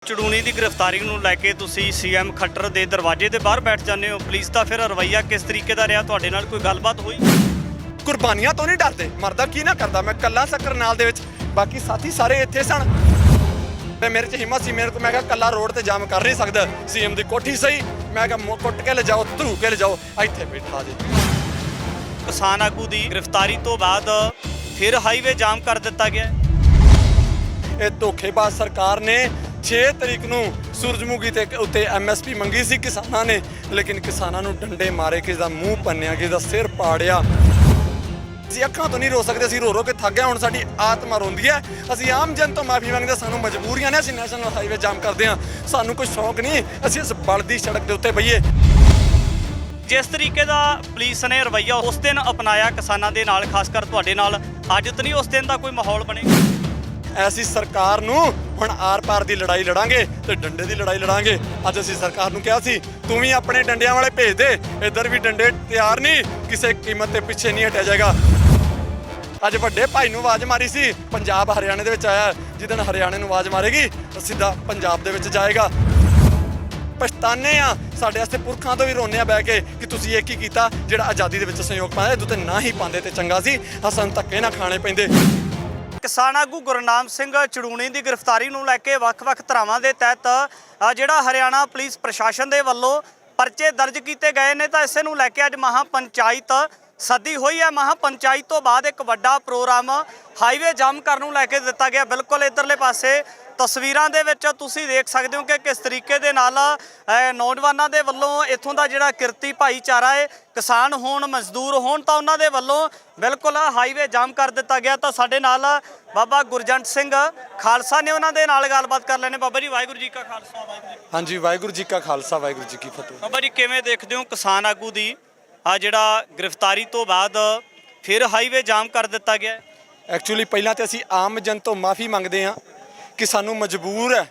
ਚੜੂਣੀ ਦੀ ਗ੍ਰਿਫਤਾਰੀ ਨੂੰ ਲੈ ਕੇ ਤੁਸੀਂ ਸੀਐਮ ਖੱਟਰ ਦੇ ਦਰਵਾਜ਼ੇ ਦੇ ਬਾਹਰ ਬੈਠ ਜਾਂਦੇ ਹੋ। ਪੁਲਿਸ ਦਾ ਫਿਰ ਰਵੱਈਆ ਕਿਸ ਤਰੀਕੇ ਦਾ ਰਿਹਾ? ਤੁਹਾਡੇ ਨਾਲ ਕੋਈ ਗੱਲਬਾਤ ਹੋਈ? ਕੁਰਬਾਨੀਆਂ ਤੋਂ ਨਹੀਂ ਡਰਦੇ, ਮਰਦਾ ਕੀ ਨਾ ਕਰਦਾ। ਮੈਂ ਕੱਲਾ ਸੱਕਰ ਨਾਲ ਦੇ ਵਿੱਚ, ਬਾਕੀ ਸਾਥੀ ਸਾਰੇ ਇੱਥੇ ਸਨ ਤੇ ਮੇਰੇ 'ਚ ਹਿੰਮਤ ਸੀ। ਮੇਰੇ ਕੋਲ ਮੈਂ ਕਿਹਾ ਕੱਲਾ ਰੋਡ ਤੇ ਜਾਮ ਕਰ ਨਹੀਂ ਸਕਦਾ। ਸੀਐਮ ਦੀ ਕੋਠੀ ਸਹੀ, ਮੈਂ ਕਿਹਾ ਕੁੱਟ ਕੇ ਲਿਜਾਓ, ਧਰੂ ਕੇ ਲਿਜਾਓ, ਇੱਥੇ ਬੈਠਾ ਜੀ। ਕਿਸਾਨ ਆਗੂ ਦੀ ਗ੍ਰਿਫਤਾਰੀ ਤੋਂ ਬਾਅਦ ਫਿਰ ਹਾਈਵੇ ਜਾਮ ਕਰ ਦਿੱਤਾ ਗਿਆ। ਇਹ ਧੋਖੇਬਾਜ਼ ਸਰਕਾਰ ਨੇ 6 ਤਰੀਕ ਨੂੰ ਸੂਰਜਮੁਖੀ ਤੇ ਉੱਤੇ MSP ਮੰਗੀ ਸੀ ਕਿਸਾਨਾਂ ਨੇ, ਲੇਕਿਨ ਕਿਸਾਨਾਂ ਨੂੰ ਡੰਡੇ ਮਾਰੇ, ਕਿਸੇ ਦਾ ਮੂੰਹ ਪੰਨਿਆ, ਕਿਸੇ ਦਾ ਸਿਰ ਪਾੜਿਆ। ਅਸੀਂ ਅੱਖਾਂ ਤੋਂ ਨਹੀਂ ਰੋ ਸਕਦੇ, ਅਸੀਂ ਰੋ ਰੋ ਕੇ ਥੱਕ ਗਏ। ਹੁਣ ਸਾਡੀ ਆਤਮਾ ਰੋਂਦੀ ਹੈ। ਅਸੀਂ ਆਮ ਜਨ ਤੋਂ ਮਾਫੀ ਮੰਗਦੇ, ਸਾਨੂੰ ਮਜਬੂਰੀਆਂ ਨੇ। ਅਸੀਂ ਨੈਸ਼ਨਲ ਹਾਈਵੇ ਜਾਮ ਕਰਦੇ ਹਾਂ, ਸਾਨੂੰ ਕੋਈ ਸ਼ੌਂਕ ਨਹੀਂ ਅਸੀਂ ਇਸ ਬਲਦੀ ਸੜਕ ਦੇ ਉੱਤੇ ਬਈਏ। ਜਿਸ ਤਰੀਕੇ ਦਾ ਪੁਲਿਸ ਨੇ ਰਵੱਈਆ ਉਸ ਦਿਨ ਅਪਣਾਇਆ ਕਿਸਾਨਾਂ ਦੇ ਨਾਲ, ਖਾਸ ਕਰ ਤੁਹਾਡੇ ਨਾਲ, ਅੱਜ ਤਾਂ ਨਹੀਂ ਉਸ ਦਿਨ ਦਾ ਕੋਈ ਮਾਹੌਲ ਬਣੇਗਾ। ਐਸੀ ਸਰਕਾਰ ਨੂੰ ਹੁਣ ਆਰ-ਪਾਰ ਦੀ ਲੜਾਈ ਲੜਾਂਗੇ ਤੇ ਡੰਡੇ ਦੀ ਲੜਾਈ ਲੜਾਂਗੇ। ਅੱਜ ਅਸੀਂ ਸਰਕਾਰ ਨੂੰ ਕਿਹਾ ਸੀ ਤੂੰ ਵੀ ਆਪਣੇ ਡੰਡਿਆਂ ਵਾਲੇ ਭੇਜ ਦੇ, ਇੱਧਰ ਵੀ ਡੰਡੇ ਤਿਆਰ ਨਹੀਂ, ਕਿਸੇ ਕੀਮਤ ਤੇ ਪਿੱਛੇ ਨਹੀਂ ਹਟਿਆ ਜਾਏਗਾ। ਅੱਜ ਵੱਡੇ ਭਾਈ ਨੂੰ ਆਵਾਜ਼ ਮਾਰੀ ਸੀ, ਪੰਜਾਬ ਹਰਿਆਣੇ ਦੇ ਵਿੱਚ ਆਇਆ। ਜਿੱਦਣ ਹਰਿਆਣੇ ਨੂੰ ਆਵਾਜ਼ ਮਾਰੇਗੀ ਸਿੱਧਾ ਪੰਜਾਬ ਦੇ ਵਿੱਚ ਜਾਏਗਾ। ਪਛਤਾਨੇ ਆ, ਸਾਡੇ ਵਾਸਤੇ ਪੁਰਖਾਂ ਤੋਂ ਵੀ ਰੋਨੇ ਆ ਬਹਿ ਕੇ ਕਿ ਤੁਸੀਂ ਇਹ ਕੀ ਕੀਤਾ ਜਿਹੜਾ ਆਜ਼ਾਦੀ ਦੇ ਵਿੱਚ ਸਹਿਯੋਗ ਪਾਇਆ। ਇਹਦੇ ਉੱਤੇ ਨਾ ਹੀ ਪਾਉਂਦੇ ਤੇ ਚੰਗਾ ਸੀ, ਸਾਨੂੰ ਧੱਕੇ ਨਾ ਖਾਣੇ ਪੈਂਦੇ। ਕਿਸਾਨ ਆਗੂ ਗੁਰਨਾਮ ਸਿੰਘ ਚੜੂਣੀ ਦੀ ਗ੍ਰਿਫਤਾਰੀ ਨੂੰ ਲੈ ਕੇ ਵੱਖ-ਵੱਖ ਧਾਰਾਵਾਂ ਦੇ ਤਹਿਤ ਜਿਹੜਾ ਹਰਿਆਣਾ ਪੁਲਿਸ ਪ੍ਰਸ਼ਾਸਨ ਦੇ ਵੱਲੋਂ ਪਰਚੇ ਦਰਜ ਕੀਤੇ ਗਏ ਨੇ, ਤਾਂ ਇਸੇ ਨੂੰ ਲੈ ਕੇ ਅੱਜ ਮਹਾ ਪੰਚਾਇਤ ਸੱਦੀ ਹੋਈ ਹੈ। ਮਹਾ ਪੰਚਾਇਤ ਤੋਂ ਬਾਅਦ ਇੱਕ ਵੱਡਾ ਪ੍ਰੋਗਰਾਮ ਹਾਈਵੇ ਜਾਮ ਕਰਨ ਨੂੰ ਲੈ ਕੇ ਦਿੱਤਾ ਗਿਆ। ਬਿਲਕੁਲ ਇੱਧਰਲੇ ਪਾਸੇ ਤਸਵੀਰਾਂ ਦੇ ਵਿੱਚ ਤੁਸੀਂ ਦੇਖ ਸਕਦੇ ਹੋ ਕਿ ਕਿਸ ਤਰੀਕੇ ਦੇ ਨਾਲ ਨੌਜਵਾਨਾਂ ਦੇ ਵੱਲੋਂ ਇੱਥੋਂ ਦਾ ਜਿਹੜਾ ਕਿਰਤੀ ਭਾਈਚਾਰਾ ਹੈ, ਕਿਸਾਨ ਹੋਣ ਮਜ਼ਦੂਰ ਹੋਣ, ਤਾਂ ਉਹਨਾਂ ਦੇ ਵੱਲੋਂ ਬਿਲਕੁਲ ਹਾਈਵੇ ਜਾਮ ਕਰ ਦਿੱਤਾ ਗਿਆ। ਤਾਂ ਸਾਡੇ ਨਾਲ ਬਾਬਾ ਗੁਰਜੰਟ ਸਿੰਘ ਖਾਲਸਾ ਨੇ, ਉਹਨਾਂ ਦੇ ਨਾਲ ਗੱਲਬਾਤ ਕਰ ਲੈਣੇ। ਬਾਬਾ ਜੀ ਵਾਹਿਗੁਰੂ ਜੀ ਕਾ ਖਾਲਸਾ, ਵਾਹਿਗੁਰੂ ਜੀ। ਹਾਂਜੀ, ਵਾਹਿਗੁਰੂ ਜੀ ਕਾ ਖਾਲਸਾ, ਵਾਹਿਗੁਰੂ ਜੀ ਕੀ ਫਤਿਹ। ਬਾਬਾ ਜੀ ਕਿਵੇਂ ਦੇਖਦੇ ਹੋ ਕਿਸਾਨ ਆਗੂ ਦੀ ਜਿਹੜਾ ਗ੍ਰਿਫਤਾਰੀ ਤੋਂ ਬਾਅਦ ਫਿਰ ਹਾਈਵੇ ਜਾਮ ਕਰ ਦਿੱਤਾ ਗਿਆ? ਐਕਚੁਅਲੀ ਪਹਿਲਾਂ ਤੇ ਅਸੀਂ ਆਮ ਜਨ ਤੋਂ ਮਾਫੀ ਮੰਗਦੇ ਹਾਂ ਕਿ ਸਾਨੂੰ ਮਜਬੂਰ ਹੈ,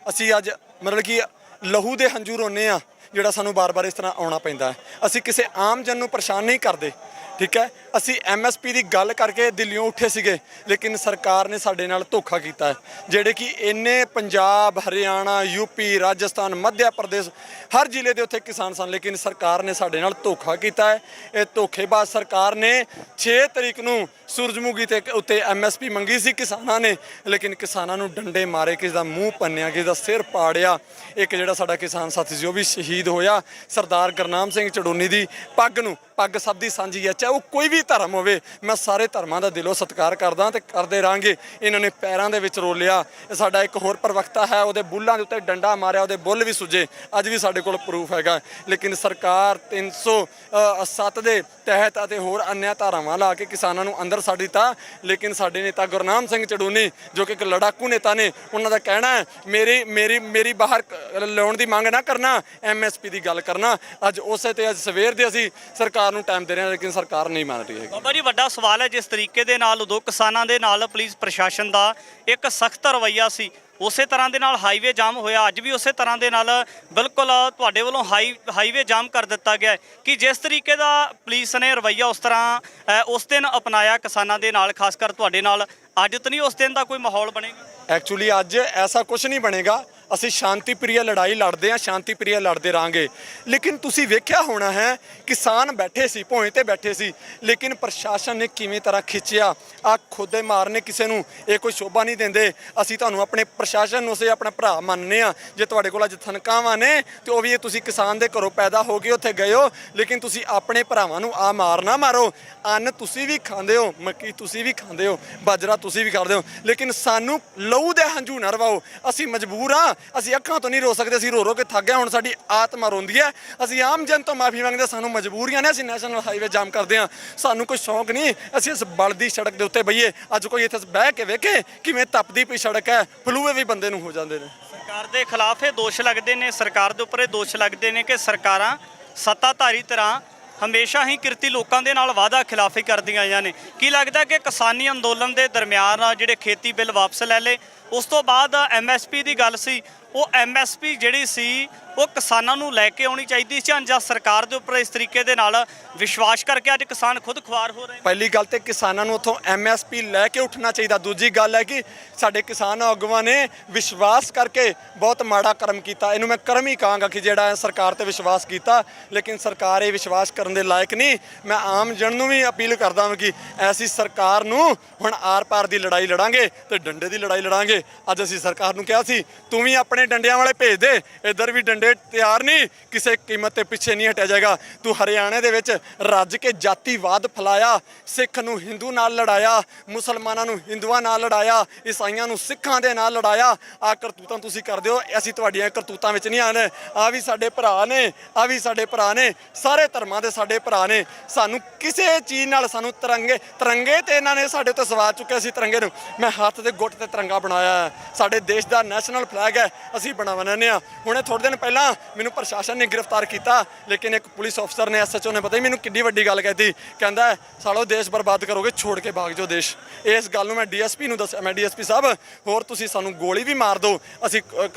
ਅਸੀਂ ਅੱਜ ਮਤਲਬ ਕਿ ਲਹੂ ਦੇ ਹੰਝੂ ਰੋਨੇ ਆ ਜਿਹੜਾ ਸਾਨੂੰ ਬਾਰ-ਬਾਰ ਇਸ ਤਰ੍ਹਾਂ ਆਉਣਾ ਪੈਂਦਾ ਹੈ। ਅਸੀਂ ਕਿਸੇ ਆਮ ਜਨ ਨੂੰ ਪਰੇਸ਼ਾਨ ਨਹੀਂ ਕਰਦੇ, ਠੀਕ ਹੈ। ਅਸੀਂ MSP ਦੀ ਗੱਲ ਕਰਕੇ ਦਿੱਲੀੋਂ ਉੱਠੇ ਸੀਗੇ, ਲੇਕਿਨ ਸਰਕਾਰ ਨੇ ਸਾਡੇ ਨਾਲ ਧੋਖਾ ਕੀਤਾ ਹੈ। ਜਿਹੜੇ ਕਿ ਇੰਨੇ ਪੰਜਾਬ, ਹਰਿਆਣਾ, UP, ਰਾਜਸਥਾਨ, ਮੱਧ ਪ੍ਰਦੇਸ਼, ਹਰ ਜ਼ਿਲ੍ਹੇ ਦੇ ਉੱਥੇ ਕਿਸਾਨ ਸਨ, ਲੇਕਿਨ ਸਰਕਾਰ ਨੇ ਸਾਡੇ ਨਾਲ ਧੋਖਾ ਕੀਤਾ ਹੈ। ਇਹ ਧੋਖੇਬਾਜ਼ ਸਰਕਾਰ ਨੇ 6 ਤਰੀਕ ਨੂੰ ਸੂਰਜਮੁਖੀ ਤੇ ਉੱਤੇ MSP ਮੰਗੀ ਸੀ ਕਿਸਾਨਾਂ ਨੇ, ਲੇਕਿਨ ਕਿਸਾਨਾਂ ਨੂੰ ਡੰਡੇ ਮਾਰੇ, ਕਿਸੇ ਦਾ ਮੂੰਹ ਪੰਨਿਆ, ਕਿਸੇ ਦਾ ਸਿਰ ਪਾੜਿਆ। ਇੱਕ ਜਿਹੜਾ ਸਾਡਾ ਕਿਸਾਨ ਸਾਥੀ ਸੀ ਉਹ ਵੀ ਸ਼ਹੀਦ ਹੋਇਆ। ਸਰਦਾਰ ਗੁਰਨਾਮ ਸਿੰਘ ਚੜੂਣੀ ਦੀ ਪੱਗ ਸਭ ਦੀ ਸਾਂਝੀ ਹੈ, ਚਾਹੇ ਉਹ ਕੋਈ ਵੀ ਧਰਮ ਹੋਵੇ। ਮੈਂ ਸਾਰੇ ਧਰਮਾਂ ਦਾ ਦਿਲੋਂ ਸਤਿਕਾਰ ਕਰਦਾ ਤੇ ਕਰਦੇ ਰਹਾਂਗੇ। ਇਹਨਾਂ ਨੇ ਪੈਰਾਂ ਦੇ ਵਿੱਚ ਰੋਲਿਆ। ਸਾਡਾ ਇੱਕ ਹੋਰ ਪ੍ਰਵਕਤਾ ਹੈ, ਉਹਦੇ ਬੁੱਲਾਂ ਦੇ ਉੱਤੇ ਡੰਡਾ ਮਾਰਿਆ, ਉਹਦੇ ਬੁੱਲ ਵੀ ਸੁੱਜੇ। ਅੱਜ ਵੀ ਸਾਡੇ ਕੋਲ ਪ੍ਰੂਫ ਹੈਗਾ। ਲੇਕਿਨ ਸਰਕਾਰ 307 ਦੇ ਤਹਿਤ ਅਤੇ ਹੋਰ ਅਨਿਆ ਧਾਰਾਵਾਂ ਲਾ ਕੇ ਕਿਸਾਨਾਂ ਨੂੰ ਅੰਦਰ ਛੱਡ ਦਿੱਤਾ। ਲੇਕਿਨ ਸਾਡੇ ਨੇਤਾ ਗੁਰਨਾਮ ਸਿੰਘ ਚੜੂਣੀ ਜੋ ਕਿ ਇੱਕ ਲੜਾਕੂ ਨੇਤਾ ਨੇ, ਉਹਨਾਂ ਦਾ ਕਹਿਣਾ ਹੈ ਮੇਰੀ ਬਾਹਰ ਲਿਆਉਣ ਦੀ ਮੰਗ ਨਾ ਕਰਨਾ, MSP ਦੀ ਗੱਲ ਕਰਨਾ। ਅੱਜ ਉਸੇ ਤੇ ਅੱਜ ਸਵੇਰ ਦੇ ਅਸੀਂ ਸਰਕਾਰ ਨੂੰ ਟਾਈਮ ਦੇ ਰਹੇ ਹਾਂ, ਲੇਕਿਨ ਸਰਕਾਰ ਨਹੀਂ ਮੰਨ ਰਹੀ ਹੈ। ਬਾਬਾ ਜੀ ਵੱਡਾ ਸਵਾਲ ਹੈ, ਜਿਸ ਤਰੀਕੇ ਦੇ ਨਾਲ ਉਦੋਂ ਕਿਸਾਨਾਂ ਦੇ ਨਾਲ ਪੁਲਿਸ ਪ੍ਰਸ਼ਾਸਨ ਦਾ ਇੱਕ ਸਖਤ ਰਵੱਈਆ ਸੀ, ਉਸੇ ਤਰ੍ਹਾਂ ਦੇ ਨਾਲ ਹਾਈਵੇ ਜਾਮ ਹੋਇਆ। ਅੱਜ ਵੀ ਉਸੇ ਤਰ੍ਹਾਂ ਦੇ ਨਾਲ ਬਿਲਕੁਲ ਤੁਹਾਡੇ ਵੱਲੋਂ ਹਾਈਵੇ ਜਾਮ ਕਰ ਦਿੱਤਾ ਗਿਆ ਕਿ ਜਿਸ ਤਰੀਕੇ ਦਾ ਪੁਲਿਸ ਨੇ ਰਵੱਈਆ ਉਸ ਤਰ੍ਹਾਂ ਉਸ ਦਿਨ ਅਪਣਾਇਆ ਕਿਸਾਨਾਂ ਦੇ ਨਾਲ, ਖਾਸ ਕਰ ਤੁਹਾਡੇ ਨਾਲ, ਅੱਜ ਤਾਂ ਨਹੀਂ ਉਸ ਦਿਨ ਦਾ ਕੋਈ ਮਾਹੌਲ ਬਣੇਗਾ? ਐਕਚੁਅਲੀ ਅੱਜ ਐਸਾ ਕੁਝ ਨਹੀਂ ਬਣੇਗਾ। ਅਸੀਂ ਸ਼ਾਂਤੀ ਪ੍ਰਿਆ ਲੜਾਈ ਲੜਦੇ ਹਾਂ, ਸ਼ਾਂਤੀ ਪ੍ਰਿਆ ਲੜਦੇ ਰਹਾਂਗੇ। ਲੇਕਿਨ ਤੁਸੀਂ ਵੇਖਿਆ ਹੋਣਾ ਹੈ, ਕਿਸਾਨ ਬੈਠੇ ਸੀ, ਭੋਏ ਤੇ ਬੈਠੇ ਸੀ, ਲੇਕਿਨ ਪ੍ਰਸ਼ਾਸਨ ਨੇ ਕਿਵੇਂ ਤਰ੍ਹਾਂ ਖਿੱਚਿਆ। ਆ ਖੁਦੇ ਮਾਰਨੇ ਕਿਸੇ ਨੂੰ ਇਹ ਕੋਈ ਸ਼ੋਭਾ ਨਹੀਂ ਦਿੰਦੇ। ਅਸੀਂ ਤੁਹਾਨੂੰ ਆਪਣੇ ਪ੍ਰਸ਼ਾਸਨ ਨੂੰ, ਅਸੀਂ ਆਪਣਾ ਭਰਾ ਮੰਨਦੇ ਹਾਂ। ਜੇ ਤੁਹਾਡੇ ਕੋਲ ਅੱਜ ਤਨਖਾਹਾਂ ਨੇ ਤੇ ਉਹ ਵੀ ਤੁਸੀਂ ਕਿਸਾਨ ਦੇ ਘਰੋਂ ਪੈਦਾ ਹੋ ਕੇ ਉੱਥੇ ਗਏ ਹੋ, ਲੇਕਿਨ ਤੁਸੀਂ ਆਪਣੇ ਭਰਾਵਾਂ ਨੂੰ ਆ ਨਾ ਮਾਰੋ। ਅੰਨ ਤੁਸੀਂ ਵੀ ਖਾਂਦੇ ਹੋ, ਮੱਕੀ ਤੁਸੀਂ ਵੀ ਖਾਂਦੇ ਹੋ, ਬਾਜਰਾ ਤੁਸੀਂ ਵੀ ਖਾਂਦੇ ਹੋ, ਲੇਕਿਨ ਸਾਨੂੰ ਲਹੂ ਦੇ ਹੰਝੂ ਨਾ ਰਵਾਓ। ਅਸੀਂ ਮਜਬੂਰ ਹਾਂ, ਅਸੀਂ ਅੱਖਾਂ ਤੋਂ ਨਹੀਂ ਰੋ ਸਕਦੇ, ਅਸੀਂ ਰੋ ਰੋ ਕੇ ਥੱਕ ਗਏ। ਹੁਣ ਸਾਡੀ ਆਤਮਾ ਰੋਂਦੀ ਹੈ। ਅਸੀਂ ਆਮ ਜਨ ਤੋਂ ਮਾਫੀ ਮੰਗਦੇ, ਸਾਨੂੰ ਮਜਬੂਰੀਆਂ ਨੇ। ਅਸੀਂ ਨੈਸ਼ਨਲ ਹਾਈਵੇ ਜਾਮ ਕਰਦੇ ਹਾਂ, ਸਾਨੂੰ ਕੋਈ ਸ਼ੌਂਕ ਨਹੀਂ ਅਸੀਂ ਇਸ ਬਲਦੀ ਸੜਕ ਦੇ ਉੱਤੇ ਬਈਏ। ਅੱਜ ਕੋਈ ਇੱਥੇ ਬਹਿ ਕੇ ਵੇਖੇ ਕਿਵੇਂ ਤਪਦੀ ਪਈ ਸੜਕ ਹੈ, ਫਲੂਏ ਵੀ ਬੰਦੇ ਨੂੰ ਹੋ ਜਾਂਦੇ ਨੇ। ਸਰਕਾਰ ਦੇ ਖਿਲਾਫ ਇਹ ਦੋਸ਼ ਲੱਗਦੇ ਨੇ, ਸਰਕਾਰ ਦੇ ਉੱਪਰ ਇਹ ਦੋਸ਼ ਲੱਗਦੇ ਨੇ ਕਿ ਸਰਕਾਰਾਂ ਸੱਤਾਧਾਰੀ ਤਰ੍ਹਾਂ ਹਮੇਸ਼ਾ ਹੀ ਕਿਰਤੀ ਲੋਕਾਂ ਦੇ ਨਾਲ ਵਾਅਦਾ ਖਿਲਾਫੀ ਕਰਦੀਆਂ ਆਈਆਂ ਨੇ। ਕੀ ਲੱਗਦਾ ਕਿ ਕਿਸਾਨੀ ਅੰਦੋਲਨ ਦੇ ਦਰਮਿਆਨ ਜਿਹੜੇ ਖੇਤੀ ਬਿੱਲ ਵਾਪਸ ਲੈ ਲਏ, ਉਸ ਤੋਂ ਬਾਅਦ MSP ਦੀ ਗੱਲ ਸੀ, ਉਹ MSP ਜਿਹੜੀ ਸੀ ਉਹ ਕਿਸਾਨਾਂ ਨੂੰ ਲੈ ਕੇ ਆਉਣੀ ਚਾਹੀਦੀ ਸੀ ਜਾਂ ਸਰਕਾਰ ਦੇ ਉੱਪਰ ਇਸ ਤਰੀਕੇ ਦੇ ਨਾਲ ਵਿਸ਼ਵਾਸ ਕਰਕੇ ਅੱਜ ਕਿਸਾਨ ਖੁਦ ਖੁਆਰ ਹੋ ਰਹੇ ਨੇ? ਪਹਿਲੀ ਗੱਲ ਤੇ ਕਿਸਾਨਾਂ ਨੂੰ ਉੱਥੋਂ MSP ਲੈ ਕੇ ਉੱਠਣਾ ਚਾਹੀਦਾ। ਦੂਜੀ ਗੱਲ ਹੈ ਕਿ ਸਾਡੇ ਕਿਸਾਨ ਆਗੂਆਂ ਨੇ ਵਿਸ਼ਵਾਸ ਕਰਕੇ ਬਹੁਤ ਮਾੜਾ ਕਰਮ ਕੀਤਾ। ਇਹਨੂੰ ਮੈਂ ਕਰਮ ਹੀ ਕਹਾਂਗਾ ਕਿ ਜਿਹੜਾ ਸਰਕਾਰ ਤੇ ਵਿਸ਼ਵਾਸ ਕੀਤਾ, ਲੇਕਿਨ ਸਰਕਾਰ ਇਹ ਵਿਸ਼ਵਾਸ ਕਰਨ ਦੇ ਲਾਇਕ ਨਹੀਂ। ਮੈਂ ਆਮ ਜਨ ਨੂੰ ਵੀ ਅਪੀਲ ਕਰਦਾ ਹਾਂ ਕਿ ਐਸੀ ਸਰਕਾਰ ਨੂੰ ਹੁਣ ਆਰ-ਪਾਰ ਦੀ ਲੜਾਈ ਲੜਾਂਗੇ ਤੇ ਡੰਡੇ ਦੀ ਲੜਾਈ ਲੜਾਂਗੇ। ਅੱਜ ਅਸੀਂ ਸਰਕਾਰ ਨੂੰ ਕਿਹਾ ਸੀ ਤੂੰ ਵੀ ਆਪਣੇ ਡੰਡਿਆਂ ਵਾਲੇ ਭੇਜ ਦੇ, ਇੱਧਰ ਵੀ ਡੰਡੇ ਤਿਆਰ ਨਹੀਂ, ਕਿਸੇ ਕੀਮਤ ਤੇ ਪਿੱਛੇ ਨਹੀਂ ਹਟਿਆ ਜਾਏਗਾ। ਤੂੰ ਹਰਿਆਣੇ ਦੇ ਵਿੱਚ ਰੱਜ ਕੇ ਜਾਤੀਵਾਦ ਫੈਲਾਇਆ, ਸਿੱਖ ਨੂੰ ਹਿੰਦੂ ਨਾਲ ਲੜਾਇਆ, ਮੁਸਲਮਾਨਾਂ ਨੂੰ ਹਿੰਦੂਆਂ ਨਾਲ ਲੜਾਇਆ, ਈਸਾਈਆਂ ਨੂੰ ਸਿੱਖਾਂ ਦੇ ਨਾਲ ਲੜਾਇਆ। ਆ ਕਰਤੂਤਾਂ ਤੁਸੀਂ ਕਰਦੇ ਹੋ, ਅਸੀਂ ਤੁਹਾਡੀਆਂ ਕਰਤੂਤਾਂ ਵਿੱਚ ਨਹੀਂ ਆਣੇ। ਆ ਵੀ ਸਾਡੇ ਭਰਾ ਨੇ, ਆ ਵੀ ਸਾਡੇ ਭਰਾ ਨੇ, ਸਾਰੇ ਧਰਮਾਂ ਦੇ ਸਾਡੇ ਭਰਾ ਨੇ। ਸਾਨੂੰ ਕਿਸੇ ਚੀਜ਼ ਨਾਲ ਸਾਨੂੰ ਤਿਰੰਗੇ ਤੇ ਇਹਨਾਂ ਨੇ ਸਾਡੇ ਉੱਤੇ ਸਵਾਰ ਚੁੱਕੇ ਸੀ। ਤਿਰੰਗੇ ਨੂੰ ਮੈਂ ਹੱਥ ਦੇ ਗੁੱਟ ਤੇ ਤਿਰੰਗਾ ਬਣਾਇਆ ਹੈ, ਸਾਡੇ ਦੇਸ਼ ਦਾ ਨੈਸ਼ਨਲ ਫਲੈਗ ਹੈ, ਅਸੀਂ ਬਣਾਉਂਦੇ ਹਾਂ। ਹੁਣੇ ਥੋੜੇ ਦਿਨ ਪਹਿਲਾਂ ਮੈਨੂੰ ਪ੍ਰਸ਼ਾਸਨ ਨੇ ਗ੍ਰਿਫਤਾਰ ਕੀਤਾ, ਲੇਕਿਨ ਇੱਕ ਪੁਲਿਸ ਅਫਸਰ ਨੇ SHO ਨੇ ਪਤਾ ਹੀ ਮੈਨੂੰ ਕਿੰਨੀ ਵੱਡੀ ਗੱਲ ਕਹਿਤੀ, ਕਹਿੰਦਾ ਸਾਲੋ ਦੇਸ਼ ਬਰਬਾਦ ਕਰੋਗੇ, ਛੋੜ ਕੇ ਭਾਗ ਜਾਓ ਦੇਸ਼। ਇਸ ਗੱਲ ਨੂੰ ਮੈਂ DSP ਨੂੰ ਦੱਸਿਆ, ਮੈਂ DSP ਸਾਹਿਬ ਹੋਰ ਤੁਸੀਂ ਸਾਨੂੰ ਗੋਲੀ ਵੀ ਮਾਰ ਦਿਓ, ਅਸੀਂ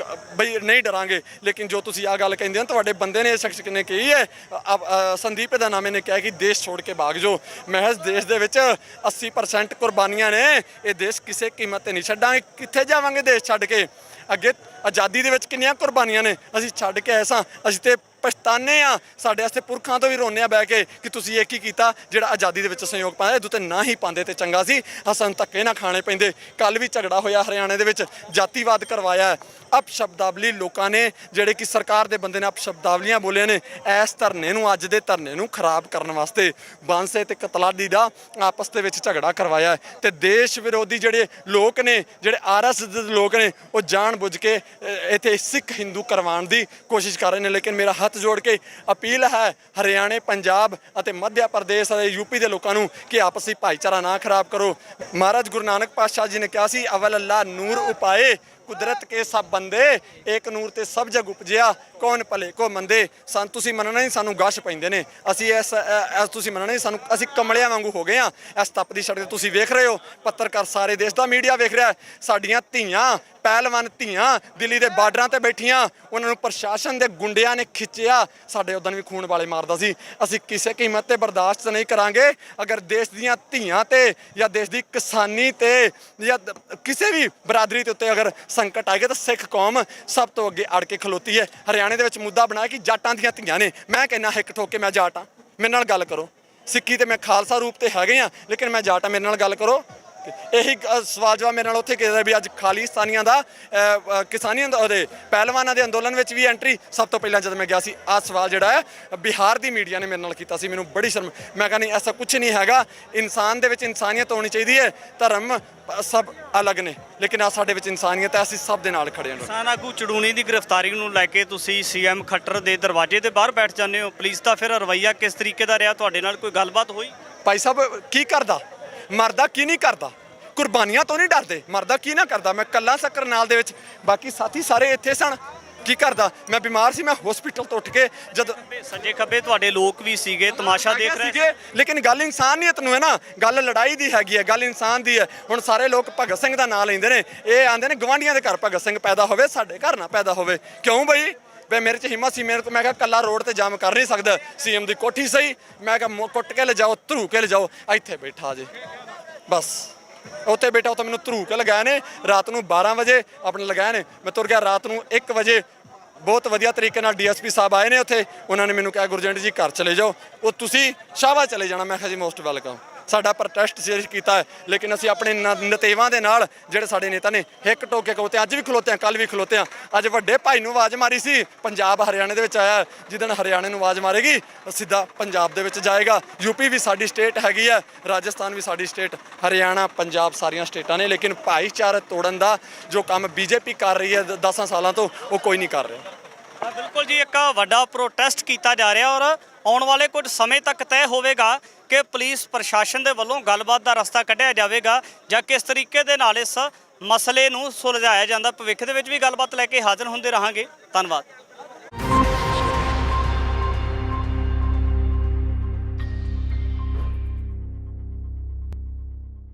ਬਈ ਨਹੀਂ ਡਰਾਂਗੇ, ਲੇਕਿਨ ਜੋ ਤੁਸੀਂ ਆਹ ਗੱਲ ਕਹਿੰਦੇ ਹੋ ਤੁਹਾਡੇ ਬੰਦੇ ਨੇ, ਸ਼ਖਸ ਨੇ ਕਹੀ ਹੈ, ਸੰਦੀਪ ਦਾ ਨਾਮ ਨੇ ਕਿਹਾ ਕਿ ਦੇਸ਼ ਛੋੜ ਕੇ ਭਾਗ ਜਾਓ। ਮਹਿਜ਼ ਦੇਸ਼ ਦੇ ਵਿੱਚ 80% ਕੁਰਬਾਨੀਆਂ ਨੇ, ਇਹ ਦੇਸ਼ ਕਿਸੇ ਕੀਮਤ ਤੇ ਨਹੀਂ ਛੱਡਾਂਗੇ। ਕਿੱਥੇ ਜਾਵਾਂਗੇ ਦੇਸ਼ ਛੱਡ ਕੇ? ਅੱਗੇ ਆਜ਼ਾਦੀ ਦੇ ਵਿੱਚ ਕਿੰਨੀਆਂ ਕੁਰਬਾਨੀਆਂ ਨੇ, ਅਸੀਂ ਛੱਡ ਕੇ ਆਏ ਸਾਂ। ਅਸੀਂ ਤੇ ਪਛਤਾਨੇ ਆ, ਸਾਡੇ ਵਾਸਤੇ ਪੁਰਖਾਂ ਤੋਂ ਵੀ ਰੋਨੇ ਆ ਬਹਿ ਕੇ ਕਿ ਤੁਸੀਂ ਇਹ ਕੀ ਕੀਤਾ ਜਿਹੜਾ ਆਜ਼ਾਦੀ ਦੇ ਵਿੱਚ ਸਹਿਯੋਗ ਪਾਇਆ। ਇਹਦੇ ਉੱਤੇ ਨਾ ਹੀ ਪਾਉਂਦੇ ਤੇ ਚੰਗਾ ਸੀ, ਸਾਨੂੰ ਧੱਕੇ ਨਾ ਖਾਣੇ ਪੈਂਦੇ। ਕੱਲ ਵੀ ਝਗੜਾ ਹੋਇਆ ਹਰਿਆਣੇ ਦੇ ਵਿੱਚ, ਜਾਤੀਵਾਦ ਕਰਵਾਇਆ। ਅਪਸ਼ਬਦਾਵਲੀ ਲੋਕਾਂ ਨੇ ਜਿਹੜੇ ਕਿ ਸਰਕਾਰ ਦੇ ਬੰਦੇ ਨੇ ਅਪਸ਼ਬਦਾਵਲੀਆਂ ਬੋਲੀਆਂ ਨੇ ਇਸ ਧਰਨੇ ਨੂੰ, ਅੱਜ ਦੇ ਧਰਨੇ ਨੂੰ ਖਰਾਬ ਕਰਨ ਵਾਸਤੇ। ਬਾਂਸੇ ਤੇ ਕਤਲਾਡੀ ਦਾ ਆਪਸ ਦੇ ਵਿੱਚ ਝਗੜਾ ਕਰਵਾਇਆ ਤੇ ਦੇਸ਼ ਵਿਰੋਧੀ ਜਿਹੜੇ ਲੋਕ ਨੇ, ਜਿਹੜੇ RSS ਦੇ ਲੋਕ ਨੇ, ਉਹ ਜਾਣ ਬੁੱਝ ਕੇ ਇੱਥੇ ਸਿੱਖ ਹਿੰਦੂ ਕਰਵਾਉਣ ਦੀ ਕੋਸ਼ਿਸ਼ ਕਰ ਰਹੇ ਨੇ। ਲੇਕਿਨ ਮੇਰਾ ਹੱਥ ਜੋੜ ਕੇ ਅਪੀਲ ਹੈ ਹਰਿਆਣੇ, ਪੰਜਾਬ ਅਤੇ ਮੱਧ ਪ੍ਰਦੇਸ਼ ਅਤੇ UP ਦੇ ਲੋਕਾਂ ਨੂੰ ਕਿ ਆਪਸੀ ਭਾਈਚਾਰਾ ਨਾ ਖਰਾਬ ਕਰੋ। ਮਹਾਰਾਜ ਗੁਰੂ ਨਾਨਕ ਪਾਤਸ਼ਾਹ ਜੀ ਨੇ ਕਿਹਾ ਸੀ ਅਵਲ ਅੱਲਾ ਨੂਰ ਉਪਾਏ ਕੁਦਰਤ ਕੇ ਸਭ ਬੰਦੇ, ਏਕ ਨੂਰ ਤੇ ਸਭ ਜਗ ਉਪਜਿਆ ਕੌਣ ਭਲੇ ਕੋ ਮੰਦੇ। ਤੁਸੀਂ ਮੰਨਣਾ ਨਹੀਂ, ਸਾਨੂੰ ਗਸ਼ ਪੈਂਦੇ ਨੇ। ਅਸੀਂ ਤੁਸੀਂ ਮੰਨਣਾ ਨਹੀਂ, ਸਾਨੂੰ ਅਸੀਂ ਕਮਲਿਆਂ ਵਾਂਗੂ ਹੋ ਗਏ ਆ। ਇਸ ਤਪਦੀ ਸੜਕ ਤੇ ਤੁਸੀਂ ਵੇਖ ਰਹੇ ਹੋ, ਪੱਤਰਕਾਰ ਸਾਰੇ ਦੇਸ਼ ਦਾ ਮੀਡੀਆ ਵੇਖ ਰਿਹਾ, ਸਾਡੀਆਂ ਧੀਆਂ, ਪਹਿਲਵਾਨ ਧੀਆਂ ਦਿੱਲੀ ਦੇ ਬਾਰਡਰਾਂ ਤੇ ਬੈਠੀਆਂ, ਉਹਨਾਂ ਨੂੰ ਪ੍ਰਸ਼ਾਸਨ ਦੇ ਗੁੰਡਿਆਂ ਨੇ ਖਿੱਚਿਆ। ਸਾਡੇ ਉਦੋਂ ਵੀ ਖੂਨ ਵਾਲੇ ਮਾਰਦਾ ਸੀ। ਅਸੀਂ ਕਿਸੇ ਕੀਮਤ ਤੇ ਬਰਦਾਸ਼ਤ ਨਹੀਂ ਕਰਾਂਗੇ। ਅਗਰ ਦੇਸ਼ ਦੀਆਂ ਧੀਆਂ ਤੇ ਜਾਂ ਦੇਸ਼ ਦੀ ਕਿਸਾਨੀ ਤੇ ਜਾਂ ਕਿਸੇ ਵੀ ਬਰਾਦਰੀ ਦੇ ਉੱਤੇ ਅਗਰ ਸੰਕਟ ਆਏਗਾ ਤਾਂ ਸਿੱਖ ਕੌਮ ਸਭ ਤੋਂ ਅੱਗੇ ਅੜ ਕੇ ਖਲੋਤੀ ਹੈ। ਹਰਿਆਣੇ ਦੇ ਵਿੱਚ ਮੁੱਦਾ ਬਣਾਇਆ ਕਿ ਜਾਟਾਂ ਦੀਆਂ ਧੀਆਂ ਨੇ। ਮੈਂ ਕਹਿੰਦਾ ਹਿੱਕ ਠੋਕ ਕੇ ਮੈਂ ਜਾਟ ਹਾਂ, ਮੇਰੇ ਨਾਲ ਗੱਲ ਕਰੋ। ਸਿੱਖੀ ਤੇ ਮੈਂ ਖਾਲਸਾ ਰੂਪ ਤੇ ਹੈਗੇ ਆ, ਲੇਕਿਨ ਮੈਂ ਜਾਟ ਹਾਂ, ਮੇਰੇ ਨਾਲ ਗੱਲ ਕਰੋ। ਇਹੀ ਸਵਾਲ ਜਵਾਬ ਮੇਰੇ ਨਾਲ ਉੱਥੇ ਕੀਤਾ ਵੀ ਅੱਜ ਖਾਲਿਸਤਾਨੀਆਂ ਦਾ ਕਿਸਾਨੀਆਂ ਦਾ ਉਹਦੇ ਪਹਿਲਵਾਨਾਂ ਦੇ ਅੰਦੋਲਨ ਵਿੱਚ ਵੀ ਐਂਟਰੀ। ਸਭ ਤੋਂ ਪਹਿਲਾਂ ਜਦ ਮੈਂ ਗਿਆ ਸੀ ਆਹ ਸਵਾਲ ਜਿਹੜਾ ਹੈ ਬਿਹਾਰ ਦੀ ਮੀਡੀਆ ਨੇ ਮੇਰੇ ਨਾਲ ਕੀਤਾ ਸੀ। ਮੈਨੂੰ ਬੜੀ ਸ਼ਰਮ, ਮੈਂ ਕਹਿੰਦਾ ਨਹੀਂ ਐਸਾ ਕੁਝ ਨਹੀਂ ਹੈਗਾ। ਇਨਸਾਨ ਦੇ ਵਿੱਚ ਇਨਸਾਨੀਅਤ ਹੋਣੀ ਚਾਹੀਦੀ ਹੈ। ਧਰਮ ਸਭ ਅਲੱਗ ਨੇ, ਲੇਕਿਨ ਆ ਸਾਡੇ ਵਿੱਚ ਇਨਸਾਨੀਅਤ ਹੈ, ਅਸੀਂ ਸਭ ਦੇ ਨਾਲ ਖੜੇ ਹਾਂ। ਕਿਸਾਨ ਆਗੂ ਚੜੂਣੀ ਦੀ ਗ੍ਰਿਫਤਾਰੀ ਨੂੰ ਲੈ ਕੇ ਤੁਸੀਂ CM ਖੱਟਰ ਦੇ ਦਰਵਾਜ਼ੇ ਦੇ ਬਾਹਰ ਬੈਠ ਜਾਂਦੇ ਹੋ, ਪੁਲਿਸ ਦਾ ਫਿਰ ਰਵੱਈਆ ਕਿਸ ਤਰੀਕੇ ਦਾ ਰਿਹਾ? ਤੁਹਾਡੇ ਨਾਲ ਕੋਈ ਗੱਲਬਾਤ ਹੋਈ? ਭਾਈ ਸਾਹਿਬ ਕੀ ਕਰਦਾ, ਮਰਦਾ ਕੀ ਨਹੀਂ ਕਰਦਾ, ਕੁਰਬਾਨੀਆਂ ਤੋਂ ਨਹੀਂ ਡਰਦੇ, ਮਰਦਾ ਕੀ ਨਾ ਕਰਦਾ। ਮੈਂ ਕੱਲਾ ਸਾਂ ਕਰਨਾਲ ਦੇ ਵਿੱਚ, ਬਾਕੀ ਸਾਥੀ ਸਾਰੇ ਇੱਥੇ ਸਨ। ਕੀ ਕਰਦਾ? ਮੈਂ ਬਿਮਾਰ ਸੀ, ਮੈਂ ਹਸਪੀਟਲ ਤੋਂ ਉੱਠ ਕੇ ਜਦ ਸੱਜੇ ਖੱਬੇ ਤੁਹਾਡੇ ਲੋਕ ਵੀ ਸੀਗੇ, ਤਮਾਸ਼ਾ ਦੇਖ ਰਹੇ ਸੀਗੇ, ਲੇਕਿਨ ਗੱਲ ਇਨਸਾਨੀਅਤ ਨੂੰ ਹੈ ਨਾ, ਗੱਲ ਲੜਾਈ ਦੀ ਹੈਗੀ ਹੈ, ਗੱਲ ਇਨਸਾਨ ਦੀ ਹੈ। ਹੁਣ ਸਾਰੇ ਲੋਕ ਭਗਤ ਸਿੰਘ ਦਾ ਨਾਂ ਲੈਂਦੇ ਨੇ, ਇਹ ਆਂਦੇ ਨੇ ਗਵਾਂਢੀਆਂ ਦੇ ਘਰ ਭਗਤ ਸਿੰਘ ਪੈਦਾ ਹੋਵੇ, ਸਾਡੇ ਘਰ ਨਾ ਪੈਦਾ ਹੋਵੇ। ਕਿਉਂ ਬਈ? ਵੇ ਮੇਰੇ 'ਚ ਹਿੰਮਤ ਸੀ, ਮੇਰੇ ਕੋਲ ਮੈਂ ਕਿਹਾ ਕੱਲਾ ਰੋਡ ਤੇ ਜਾਮ ਕਰ ਨਹੀਂ ਸਕਦਾ। CM ਦੀ ਕੋਠੀ ਸਹੀ, ਮੈਂ ਕਿਹਾ ਕੁੱਟ ਕੇ ਲਿਜਾਓ, ਧਰੂ ਕੇ ਲਿਜਾਓ, ਇੱਥੇ ਬੈਠਾ ਜੇ ਬਸ। ਉੱਥੇ ਬੈਠਾ, ਉੱਥੇ ਮੈਨੂੰ ਧਰੂ ਕੇ ਲਗਾਏ ਨੇ। ਰਾਤ ਨੂੰ 12 ਵਜੇ ਆਪਣੇ ਲਗਾਏ ਨੇ, ਮੈਂ ਤੁਰ ਗਿਆ। ਰਾਤ ਨੂੰ 1 ਵਜੇ ਬਹੁਤ ਵਧੀਆ ਤਰੀਕੇ ਨਾਲ DSP ਸਾਹਿਬ ਆਏ ਨੇ ਉੱਥੇ, ਉਹਨਾਂ ਨੇ ਮੈਨੂੰ ਕਿਹਾ ਗੁਰਜੰਟ ਜੀ ਘਰ ਚਲੇ ਜਾਓ, ਉਹ ਤੁਸੀਂ ਸ਼ਾਹਬਾਦ ਚਲੇ ਜਾਣਾ। ਮੈਂ ਕਿਹਾ ਜੀ ਮੋਸਟ ਵੈਲਕਮ। ਸਾਡਾ ਪ੍ਰੋਟੈਸਟ ਸੀਰੀਅਸ ਕੀਤਾ ਹੈ, ਲੇਕਿਨ ਅਸੀਂ ਆਪਣੇ ਨਤੇਵਾਂ ਦੇ ਨਾਲ ਜਿਹੜੇ ਸਾਡੇ ਨੇਤਾ ਨੇ ਹਿੱਕ ਟੋਕ ਕੇ ਖਲੋਤੇ, ਅੱਜ ਵੀ ਖਲੋਤੇ ਆ, ਕੱਲ ਵੀ ਖਲੋਤੇ ਆ। ਅੱਜ ਵੱਡੇ ਭਾਈ ਨੂੰ ਆਵਾਜ਼ ਮਾਰੀ ਸੀ, ਪੰਜਾਬ ਹਰਿਆਣੇ ਦੇ ਵਿੱਚ ਆਇਆ। ਜਿੱਦਣ ਹਰਿਆਣੇ ਨੂੰ ਆਵਾਜ਼ ਮਾਰੇਗੀ ਸਿੱਧਾ ਪੰਜਾਬ ਦੇ ਵਿੱਚ ਜਾਏਗਾ। UP ਵੀ ਸਾਡੀ ਸਟੇਟ ਹੈਗੀ ਹੈ, ਰਾਜਸਥਾਨ ਵੀ ਸਾਡੀ ਸਟੇਟ, ਹਰਿਆਣਾ, ਪੰਜਾਬ ਸਾਰੀਆਂ ਸਟੇਟਾਂ ਨੇ। ਲੇਕਿਨ ਭਾਈਚਾਰਾ ਤੋੜਨ ਦਾ ਜੋ ਕੰਮ BJP ਕਰ ਰਹੀ ਹੈ 10 ਸਾਲਾਂ ਤੋਂ, ਉਹ ਕੋਈ ਨਹੀਂ ਕਰ ਰਿਹਾ। ਬਿਲਕੁਲ ਜੀ, ਇੱਕ ਵੱਡਾ ਪ੍ਰੋਟੈਸਟ ਕੀਤਾ ਜਾ ਰਿਹਾ ਔਰ ਆਉਣ ਵਾਲੇ ਕੁਝ ਸਮੇਂ ਤੱਕ ਤੈਅ ਹੋਵੇਗਾ ਕਿ ਪੁਲਿਸ ਪ੍ਰਸ਼ਾਸਨ ਦੇ ਵੱਲੋਂ ਗੱਲਬਾਤ ਦਾ ਰਸਤਾ ਕੱਢਿਆ ਜਾਵੇਗਾ ਜਾਂ ਕਿਸ ਤਰੀਕੇ ਦੇ ਨਾਲ ਇਸ ਮਸਲੇ ਨੂੰ ਸੁਲਝਾਇਆ ਜਾਂਦਾ। ਭਵਿੱਖ ਦੇ ਵਿੱਚ ਵੀ ਗੱਲਬਾਤ ਲੈ ਕੇ ਹਾਜ਼ਰ ਹੁੰਦੇ ਰਹਾਂਗੇ। ਧੰਨਵਾਦ।